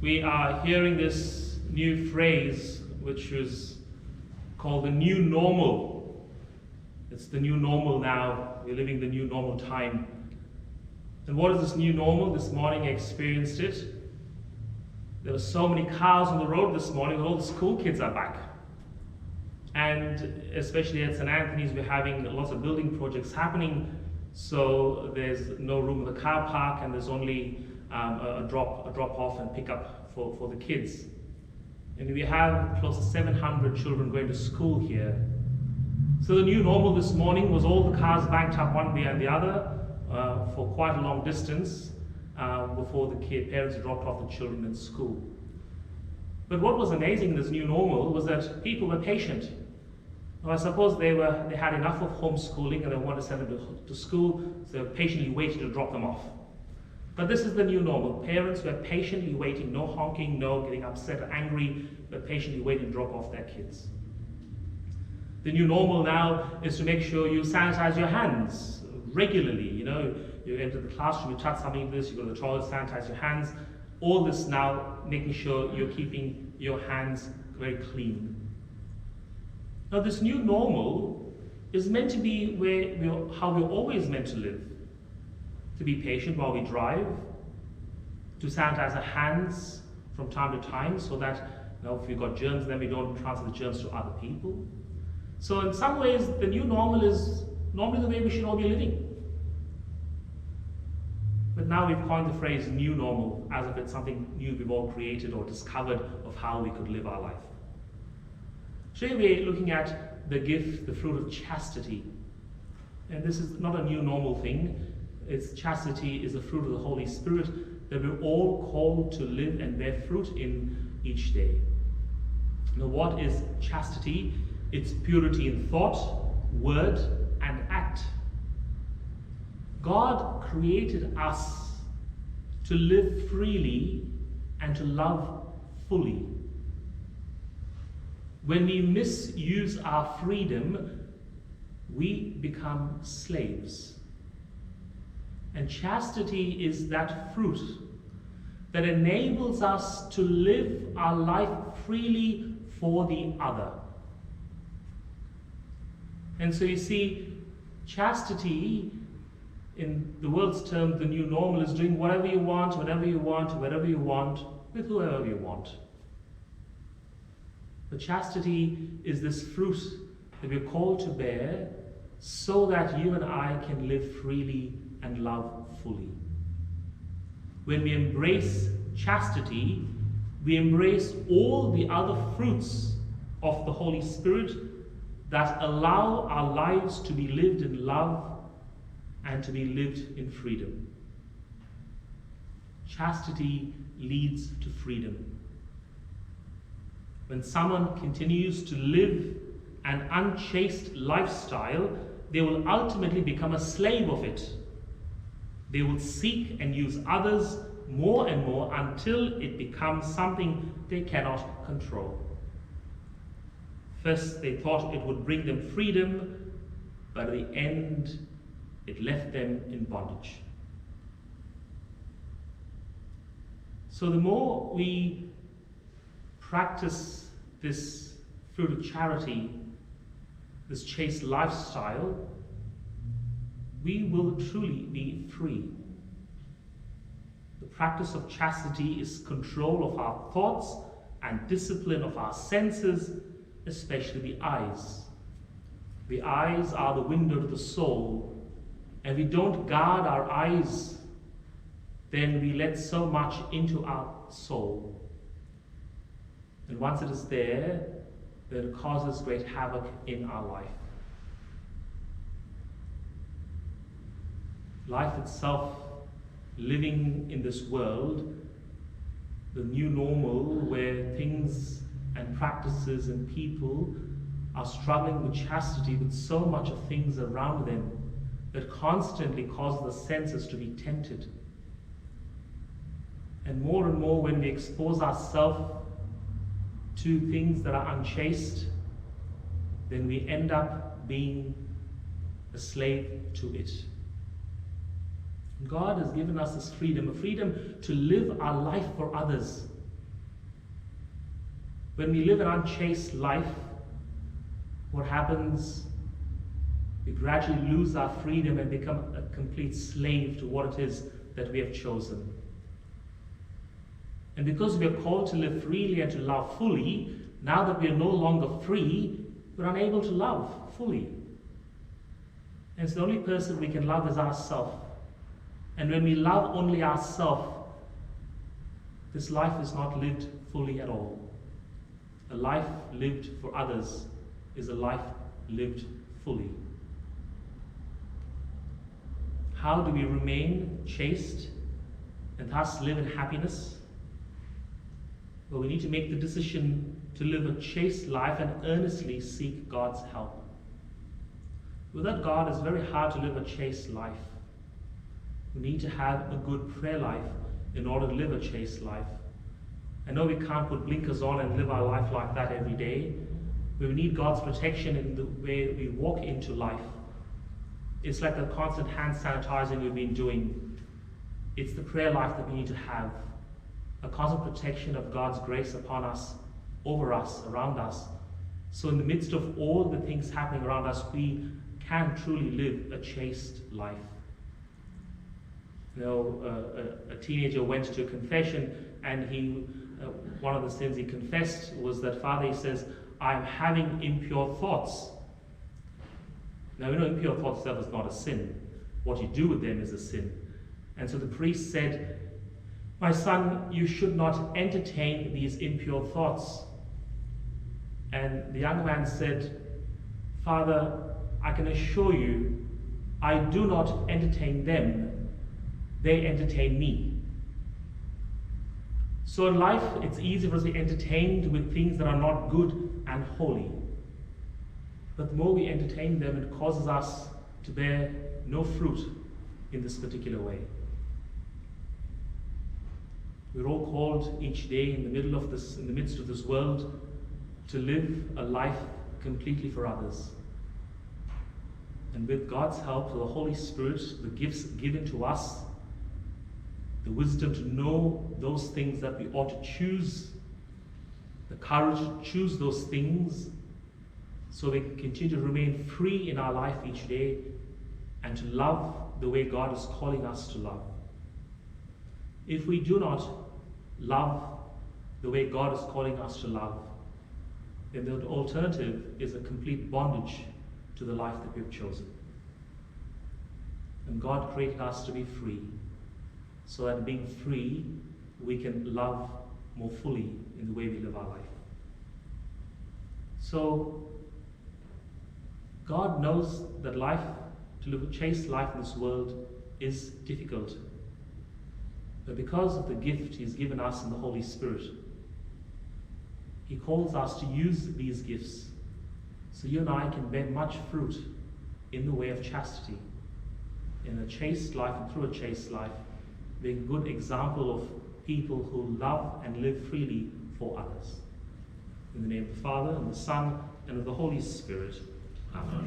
we are hearing this new phrase, which is called the new normal. It's the new normal now. We're living the new normal time. And what is this new normal? This morning I experienced it. There were so many cars on the road this morning, all the school kids are back. And especially at St. Anthony's, we're having lots of building projects happening, so there's no room in the car park, and there's only a drop off and pick up for the kids. And we have close to 700 children going to school here. So the new normal this morning was all the cars banked up one behind the other for quite a long distance before the parents dropped off the children in school. But what was amazing in this new normal was that people were patient. Well, I suppose they had enough of homeschooling and they wanted to send them to school, so they were patiently waiting to drop them off. But this is the new normal. Parents were patiently waiting, no honking, no getting upset or angry, but patiently waiting to drop off their kids. The new normal now is to make sure you sanitize your hands regularly. You know, you enter the classroom, you touch something like this, you go to the toilet, sanitize your hands. All this now, making sure you're keeping your hands very clean. Now, this new normal is meant to be how we're always meant to live. To be patient while we drive, to sanitize our hands from time to time so that if we've got germs, then we don't transfer the germs to other people. So in some ways, the new normal is normally the way we should all be living. But now we've coined the phrase new normal as if it's something new we've all created or discovered of how we could live our life. Today we're looking at the gift, the fruit of chastity. And this is not a new normal thing. Chastity is a fruit of the Holy Spirit that we're all called to live and bear fruit in each day. Now, what is chastity? It's purity in thought, word, and act. God created us to live freely and to love fully. When we misuse our freedom, we become slaves. And chastity is that fruit that enables us to live our life freely for the other. And so you see, chastity, in the world's term, the new normal, is doing whatever you want, whenever you want, wherever you want, with whoever you want. But chastity is this fruit that we're called to bear so that you and I can live freely and love fully. When we embrace chastity, we embrace all the other fruits of the Holy Spirit that allow our lives to be lived in love and to be lived in freedom. Chastity leads to freedom. When someone continues to live an unchaste lifestyle, they will ultimately become a slave of it. They will seek and use others more and more until it becomes something they cannot control. First, they thought it would bring them freedom, but at the end, it left them in bondage. So the more we practice this fruit of charity, this chaste lifestyle, we will truly be free. The practice of chastity is control of our thoughts and discipline of our senses, especially the eyes. The eyes are the window to the soul, and we don't guard our eyes, then we let so much into our soul. And once it is there, then it causes great havoc in our life. Life itself, living in this world, the new normal where things and practices and people are struggling with chastity with so much of things around them that constantly cause the senses to be tempted. And more when we expose ourselves to things that are unchaste, then we end up being a slave to it. God has given us this freedom, a freedom to live our life for others. When we live an unchaste life, what happens? We gradually lose our freedom and become a complete slave to what it is that we have chosen. And because we are called to live freely and to love fully, now that we are no longer free, we're unable to love fully. And it's the only person we can love is ourselves. And when we love only ourselves, this life is not lived fully at all. A life lived for others is a life lived fully. How do we remain chaste and thus live in happiness? Well, we need to make the decision to live a chaste life and earnestly seek God's help. Without God, it's very hard to live a chaste life. We need to have a good prayer life in order to live a chaste life. I know we can't put blinkers on and live our life like that every day, but we need God's protection in the way we walk into life. It's like the constant hand sanitizing we've been doing. It's the prayer life that we need to have. A constant protection of God's grace upon us, over us, around us. So in the midst of all the things happening around us, we can truly live a chaste life. You know, a teenager went to confession, and one of the sins he confessed was that, Father, he says, I'm having impure thoughts. Now, we know impure thoughts itself is not a sin. What you do with them is a sin. And so the priest said, my son, you should not entertain these impure thoughts. And the young man said, Father, I can assure you, I do not entertain them, they entertain me. So in life, it's easy for us to be entertained with things that are not good and holy. But the more we entertain them, it causes us to bear no fruit in this particular way. We're all called each day in the midst of this world, to live a life completely for others. And with God's help, through the Holy Spirit, the gifts given to us, the wisdom to know those things that we ought to choose, the courage to choose those things, so we can continue to remain free in our life each day and to love the way God is calling us to love. If we do not love the way God is calling us to love, then the alternative is a complete bondage to the life that we've chosen. And God created us to be free, so that being free, we can love more fully in the way we live our life. So, God knows that life, to live a chaste life in this world, is difficult. But because of the gift He's given us in the Holy Spirit, He calls us to use these gifts so you and I can bear much fruit in the way of chastity, in a chaste life and through a chaste life, being a good example of people who love and live freely for others. In the name of the Father, and the Son, and of the Holy Spirit. Amen.